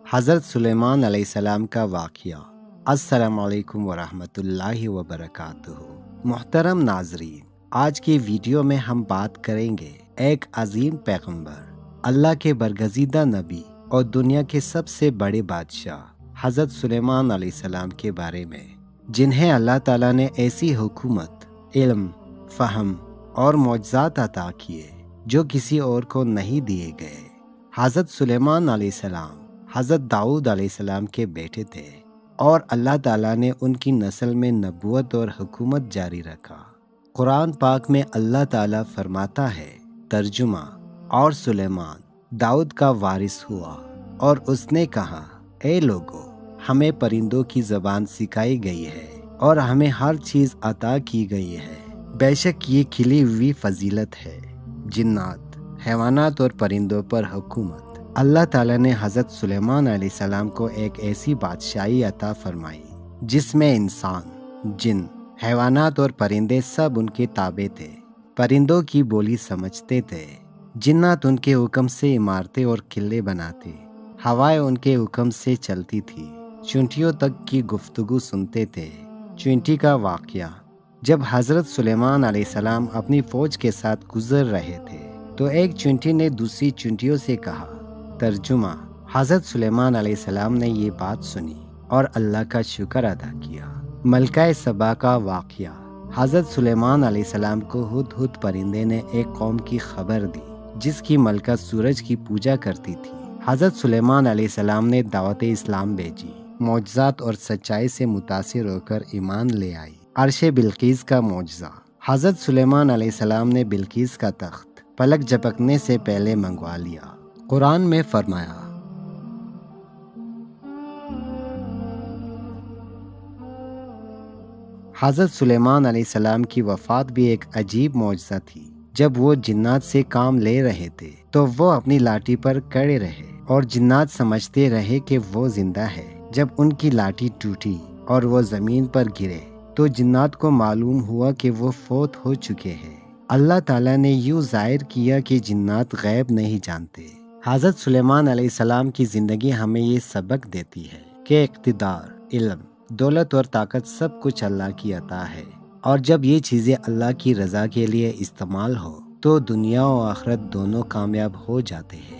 حضرت سلیمان علیہ السلام کا واقعہ۔ السلام علیکم ورحمۃ وبرکاتہ۔ محترم ناظرین، آج کی ویڈیو میں ہم بات کریں گے ایک عظیم پیغمبر، اللہ کے برگزیدہ نبی اور دنیا کے سب سے بڑے بادشاہ حضرت سلیمان علیہ السلام کے بارے میں، جنہیں اللہ تعالیٰ نے ایسی حکومت، علم، فہم اور معجزات عطا کیے جو کسی اور کو نہیں دیے گئے۔ حضرت سلیمان علیہ السلام حضرت داؤد علیہ السلام کے بیٹے تھے اور اللہ تعالیٰ نے ان کی نسل میں نبوت اور حکومت جاری رکھا۔ قرآن پاک میں اللہ تعالیٰ فرماتا ہے، ترجمہ: اور سلیمان داؤد کا وارث ہوا اور اس نے کہا، اے لوگو، ہمیں پرندوں کی زبان سکھائی گئی ہے اور ہمیں ہر چیز عطا کی گئی ہے۔ بے شک یہ کھلی ہوئی فضیلت ہے۔ جنات، حیوانات اور پرندوں پر حکومت۔ اللہ تعالیٰ نے حضرت سلیمان علیہ السلام کو ایک ایسی بادشاہی عطا فرمائی جس میں انسان، جن، حیوانات اور پرندے سب ان کے تابع تھے۔ پرندوں کی بولی سمجھتے تھے، جنات ان کے حکم سے عمارتیں اور قلعے بناتے، ہوائیں ان کے حکم سے چلتی تھی، چونٹیوں تک کی گفتگو سنتے تھے۔ چونٹی کا واقعہ: جب حضرت سلیمان علیہ السلام اپنی فوج کے ساتھ گزر رہے تھے تو ایک چونٹی نے دوسری چونٹیوں سے کہا۔ ترجمہ: حضرت سلیمان علیہ السلام نے یہ بات سنی اور اللہ کا شکر ادا کیا۔ ملکہ سبا کا واقعہ: حضرت سلیمان علیہ السلام کو ہدہد پرندے نے ایک قوم کی خبر دی جس کی ملکہ سورج کی پوجا کرتی تھی۔ حضرت سلیمان علیہ السلام نے دعوت اسلام بھیجی، معجزات اور سچائی سے متاثر ہو کر ایمان لے آئی۔ عرش بلقیس کا معجزہ: حضرت سلیمان علیہ السلام نے بلقیس کا تخت پلک جھپکنے سے پہلے منگوا لیا۔ قرآن میں فرمایا، حضرت سلیمان علیہ السلام کی وفات بھی ایک عجیب معجزہ تھی۔ جب وہ جنات سے کام لے رہے تھے تو وہ اپنی لاٹھی پر کڑے رہے اور جنات سمجھتے رہے کہ وہ زندہ ہے۔ جب ان کی لاٹھی ٹوٹی اور وہ زمین پر گرے تو جنات کو معلوم ہوا کہ وہ فوت ہو چکے ہیں۔ اللہ تعالیٰ نے یوں ظاہر کیا کہ جنات غیب نہیں جانتے۔ حضرت سلیمان علیہ السلام کی زندگی ہمیں یہ سبق دیتی ہے کہ اقتدار، علم، دولت اور طاقت سب کچھ اللہ کی عطا ہے، اور جب یہ چیزیں اللہ کی رضا کے لیے استعمال ہو تو دنیا و آخرت دونوں کامیاب ہو جاتے ہیں۔